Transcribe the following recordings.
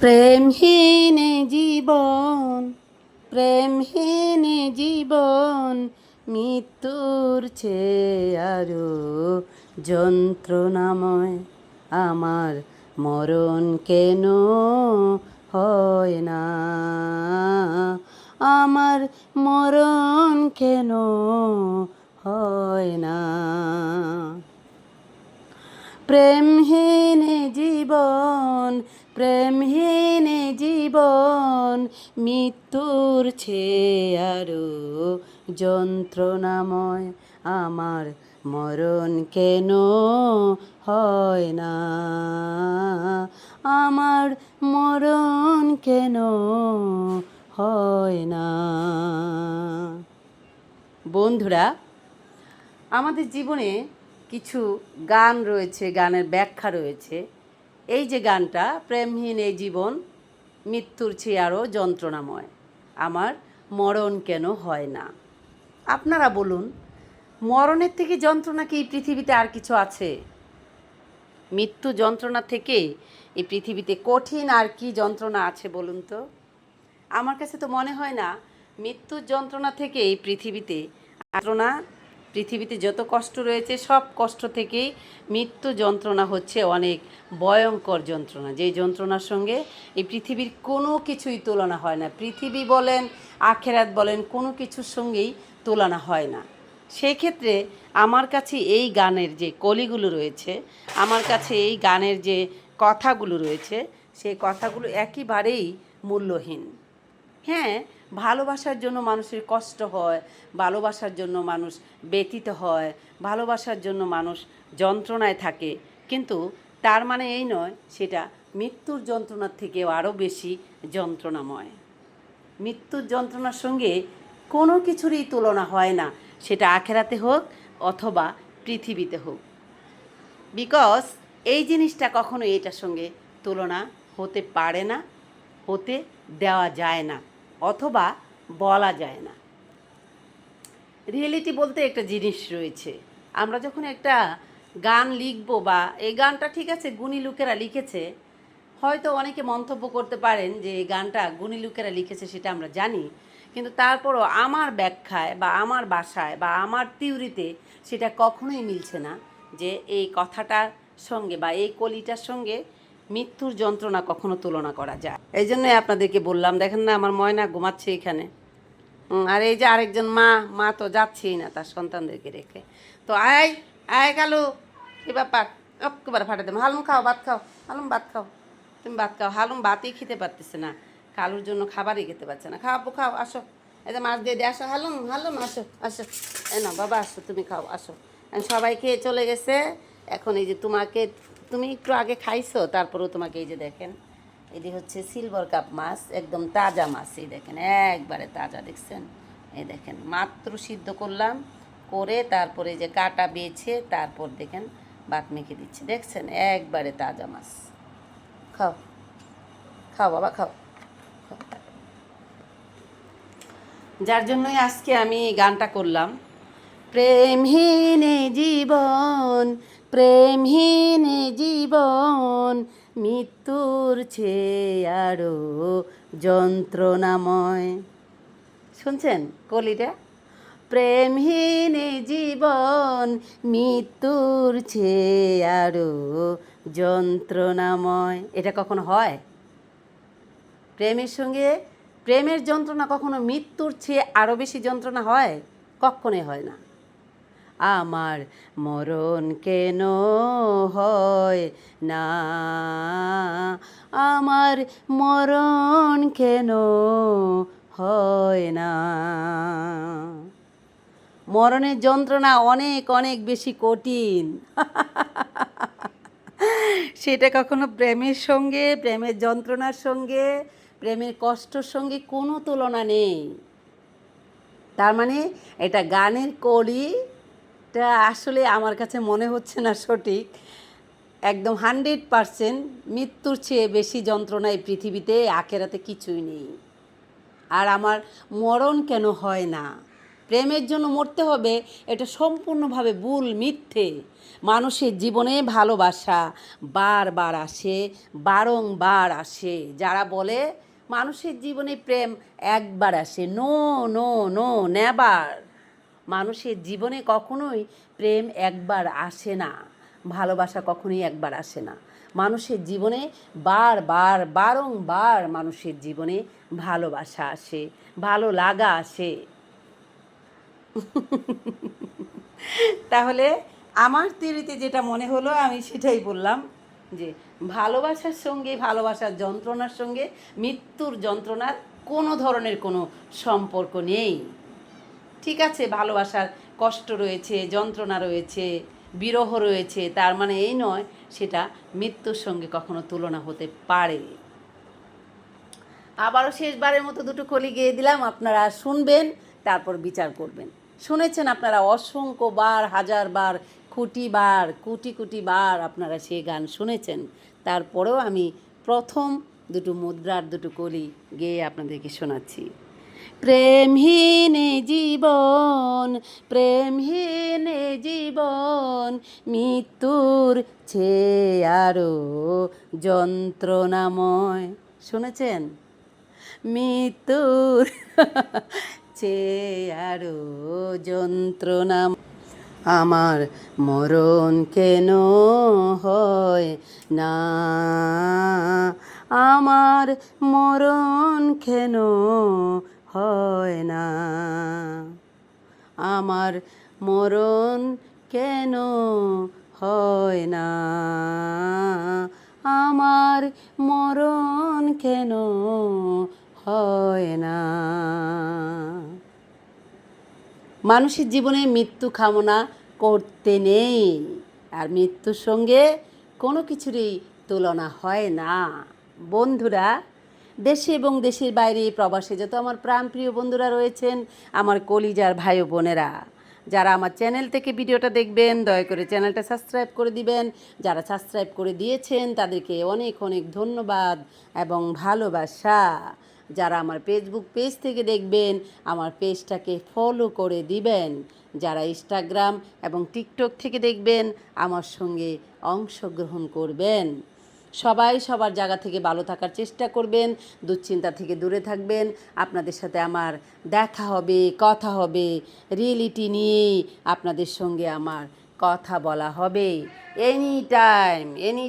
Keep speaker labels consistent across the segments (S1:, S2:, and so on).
S1: প্রেমহীন জীবন, প্রেমহীন জীবন, মৃত্যুর চেয়ে আরো যন্ত্রণাময়। আমার মরণ কেন হয় না, আমার মরণ কেন হয় না। প্রেমহীন জীবন, প্রেমহীন জীবন, মৃত্যুর চেয়ে আরো যন্ত্রণাময়। আমার মরণ কেন হয় না, আমার মরণ কেন হয় না। বন্ধুরা, আমাদের জীবনে কিছু গান রয়েছে, গানের ব্যাখ্যা রয়েছে। এই যে গানটা, প্রেমহীন এই জীবন, মৃত্যুর চেয়ে আরও যন্ত্রণাময়, আমার মরণ কেন হয় না। আপনারা বলুন, মরণের থেকে যন্ত্রণা কি এই পৃথিবীতে আর কিছু আছে? মৃত্যু যন্ত্রণা থেকে এই পৃথিবীতে কঠিন আর কি যন্ত্রণা আছে বলুন তো? আমার কাছে তো মনে হয় না মৃত্যুর যন্ত্রণা থেকে এই পৃথিবীতে যন্ত্রণা, পৃথিবীতে যত কষ্ট রয়েছে সব কষ্ট থেকেই মৃত্যু যন্ত্রণা হচ্ছে অনেক ভয়ঙ্কর যন্ত্রণা, যেই যন্ত্রণার সঙ্গে এই পৃথিবীর কোনো কিছুই তুলনা হয় না। পৃথিবী বলেন, আখেরাত বলেন, কোনো কিছুর সঙ্গেই তুলনা হয় না। সেই ক্ষেত্রে আমার কাছে এই গানের যে কলিগুলো রয়েছে, আমার কাছে এই গানের যে কথাগুলো রয়েছে, সেই কথাগুলো একেবারেই মূল্যহীন। হ্যাঁ, ভালোবাসার জন্য মানুষের কষ্ট হয়, ভালোবাসার জন্য মানুষ ব্যথিত হয়, ভালোবাসার জন্য মানুষ যন্ত্রণায় থাকে, কিন্তু তার মানে এই নয় সেটা মৃত্যুর যন্ত্রণার থেকেও আরও বেশি যন্ত্রণাময়। মৃত্যুর যন্ত্রণার সঙ্গে কোনো কিছুরই তুলনা হয় না, সেটা আখেরাতে হোক অথবা পৃথিবীতে হোক। বিকজ এই জিনিসটা কখনো এটার সঙ্গে তুলনা হতে পারে না, হতে দেওয়া যায় না, অথবা বলা যায় না। রিয়েলিটি বলতে একটা জিনিস রয়েছে। আমরা যখন একটা গান লিখব, বা এই গানটা ঠিক আছে গুণী লোকেরা লিখেছে, হয়তো অনেকে মন্তব্য করতে পারেন যে এই গানটা গুণী লোকেরা লিখেছে, সেটা আমরা জানি, কিন্তু তারপরও আমার ব্যাখ্যায় বা আমার ভাষায় বা আমার থিওরিতে সেটা কখনোই মিলছে না যে এই কথাটার সঙ্গে বা এই কলিটার সঙ্গে মৃত্যুর যন্ত্রণা কখনো তুলনা করা যায়। এই জন্যই আপনাদেরকে বললাম, দেখেন না আমার ময়না ঘুমাচ্ছে এখানে, আর এই যে আরেকজন মা তো যাচ্ছেই না তার সন্তানদেরকে রেখে। তো আয় আয় কালু, কি ব্যাপার? একেবারে ফাটে দেবো। হালুম খাও, ভাত খাও, হালুম ভাত খাও, তুমি ভাত খাও। হালুম ভাতই খেতে পারতেছে না, কালুর জন্য খাবারই খেতে পারছে না। খাও আপু খাও, আসো, এই যে মাছ দিয়ে দিয়ে আসো। হালুম হালুম আসো আসো, এই না বাবা আসো, তুমি খাও আসো। সবাই খেয়ে চলে গেছে, এখন এই যে তোমাকে, তুমি একটু আগে খাইছো, তারপরেও তোমাকে এই যে দেখেন, এটি হচ্ছে সিলভার কাপ মাছ, একদম তাজা মাছ। এই দেখেন একবারে তাজা, দেখছেন? এই দেখেন মাত্র সিদ্ধ করলাম, করে তারপরে যে কাটা বেছে তারপর দেখেন ভাত মেখে দিচ্ছি, দেখছেন একবারে তাজা মাছ। খাও খাও বাবা খাও। যার জন্যই আজকে আমি গানটা করলাম, প্রেমহীন জীবন, প্রেমহীন জীবন, মৃত্যুর চেয়ে আরো যন্ত্রণাময়। শুনছেন কলিটা? প্রেমহীন জীবন, মৃত্যুর চেয়ে আরো যন্ত্রণাময়। এটা কখনো হয়? প্রেমের সঙ্গে প্রেমের যন্ত্রণা কখনো মৃত্যুর চেয়ে আরও বেশি যন্ত্রণা হয়? কখনোই হয় না। আমার মরণ কেন হয় না, আমার মরণ কেন হয় না। মরণের যন্ত্রণা অনেক অনেক বেশি কঠিন। সেটা কখনো প্রেমের সঙ্গে, প্রেমের যন্ত্রণার সঙ্গে, প্রেমের কষ্টর সঙ্গে কোনো তুলনা নেই। তার মানে এটা গানের কলিটা আসলে আমার কাছে মনে হচ্ছে না সঠিক। একদম 100% মৃত্যুর চেয়ে বেশি যন্ত্রণা এই পৃথিবীতে আখেরাতে কিছুই নেই। আর আমার মরণ কেন হয় না, প্রেমের জন্য মরতে হবে, এটা সম্পূর্ণভাবে ভুল, মিথ্যে। মানুষের জীবনে ভালোবাসা বারবার আসে, বারংবার আসে। যারা বলে মানুষের জীবনে প্রেম একবার আসে, নো নো নো, নেভার। মানুষের জীবনে কখনোই প্রেম একবার আসে না, ভালোবাসা কখনোই একবার আসে না। মানুষের জীবনে বারবার বারংবার মানুষের জীবনে ভালোবাসা আসে, ভালো লাগা আসে। তাহলে আমার থিওরিতে যেটা মনে হলো আমি সেটাই বললাম, যে ভালোবাসার সঙ্গে, ভালোবাসার যন্ত্রণার সঙ্গে মৃত্যুর যন্ত্রণার কোনো ধরনের কোনো সম্পর্ক নেই। ঠিক আছে, ভালোবাসার কষ্ট রয়েছে, যন্ত্রণা রয়েছে, বিরহ রয়েছে, তার মানে এই নয় সেটা মৃত্যুর সঙ্গে কখনো তুলনা হতে পারে। আবারও শেষবারের মতো দুটো কলি গেয়ে দিলাম, আপনারা শুনবেন, তারপর বিচার করবেন। শুনেছেন আপনারা অসংখ্য বার, হাজার বার, কোটি কোটি বার আপনারা সেই গান শুনেছেন। তারপরেও আমি প্রথম দুটো মুদ্রার দুটো কলি গেয়ে আপনাদেরকে শোনাচ্ছি। প্রেমহীন জীবন, প্রেমহীন জীবন, মৃত্যুর চেয়ে আরো যন্ত্রণাময়। শুনেছেন? মৃত্যুর চেয়ে আরো যন্ত্রণা। আমার মরণ কেন হয় না, আমার মরণ কেন হয় না, আমার মরণ কেন হয় না, আমার মরণ কেন হয় না। মানুষের জীবনে মৃত্যু কামনা করতে নেই, আর মৃত্যুর সঙ্গে কোনো কিছুরই তুলনা হয় না। বন্ধুরা, দেশে এবং দেশের বাইরে প্রবাসে যত আমার প্রাণপ্রিয় বন্ধুরা রয়েছেন, আমার কলিজার ভাই ও বোনেরা, যারা আমার চ্যানেল থেকে ভিডিওটা দেখবেন, দয়া করে চ্যানেলটা সাবস্ক্রাইব করে দিবেন। যারা সাবস্ক্রাইব করে দিয়েছেন তাদেরকে অনেক অনেক ধন্যবাদ এবং ভালোবাসা। যারা আমার ফেসবুক পেজ থেকে দেখবেন, আমার পেজটাকে ফলো করে দিবেন। যারা ইনস্টাগ্রাম এবং টিকটক থেকে দেখবেন, আমার সঙ্গে অংশগ্রহণ করবেন। সবাই সবার জায়গা থেকে ভালো থাকার চেষ্টা করবেন, দুশ্চিন্তা থেকে দূরে থাকবেন। আপনাদের সাথে আমার দেখা হবে, কথা হবে, রিয়েলিটি নিয়েই আপনাদের সঙ্গে আমার কথা বলা হবে। এনি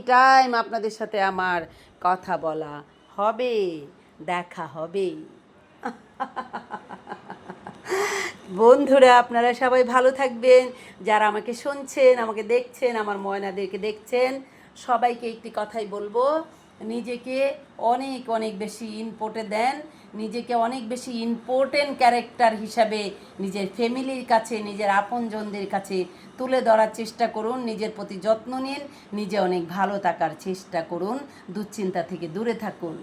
S1: টাইম আপনাদের সাথে আমার কথা বলা হবে, দেখা হবে। বন্ধুরা, আপনারা সবাই ভালো থাকবেন। যারা আমাকে শুনছেন, আমাকে দেখছেন, আমার ময়নাদেরকে দেখছেন, সবাইকে একটি কথাই বলবো, নিজেকে অনেক অনেক বেশি ইম্পর্টেন্ট দেন। নিজেকে অনেক বেশি ইম্পর্টেন্ট ক্যারেক্টার হিসাবে নিজের ফ্যামিলির কাছে, নিজের আপনজনদের কাছে তুলে ধরার চেষ্টা করুন। নিজের প্রতি যত্ন নিন, নিজে অনেক ভালো থাকার চেষ্টা করুন, দুশ্চিন্তা থেকে দূরে থাকুন।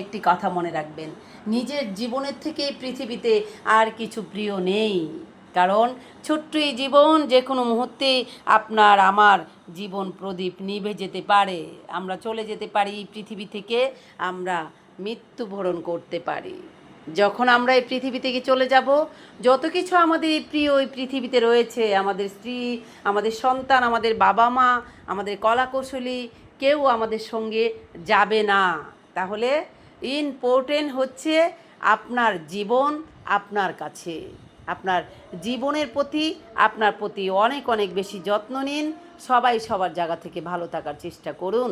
S1: একটি কথা মনে রাখবেন, নিজের জীবনের থেকে পৃথিবীতে আর কিছু প্রিয় নেই। কারণ ছোট্ট এই জীবন, যে কোনো মুহূর্তে আপনার আমার জীবন প্রদীপ নিভে যেতে পারে। আমরা চলে যেতে পারি পৃথিবী থেকে, আমরা মৃত্যুবরণ করতে পারি। যখন আমরা এই পৃথিবী থেকে চলে যাব, যত কিছু আমাদের এই প্রিয় এই পৃথিবীতে রয়েছে, আমাদের স্ত্রী, আমাদের সন্তান, আমাদের বাবা মা, আমাদের কলাকৌশলী, কেউ আমাদের সঙ্গে যাবে না। তাহলে ইম্পর্টেন্ট হচ্ছে আপনার জীবন আপনার কাছে। আপনার জীবনের প্রতি, আপনার প্রতি অনেক অনেক বেশি যত্ন নিন। সবাই সবার জায়গা থেকে ভালো থাকার চেষ্টা করুন।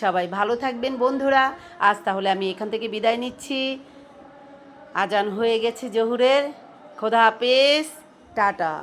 S1: সবাই ভালো থাকবেন বন্ধুরা। আজ তাহলে আমি এখান থেকে বিদায় নিচ্ছি। আজান হয়ে গেছে জোহরের। খোদা হাফেজ, টাটা।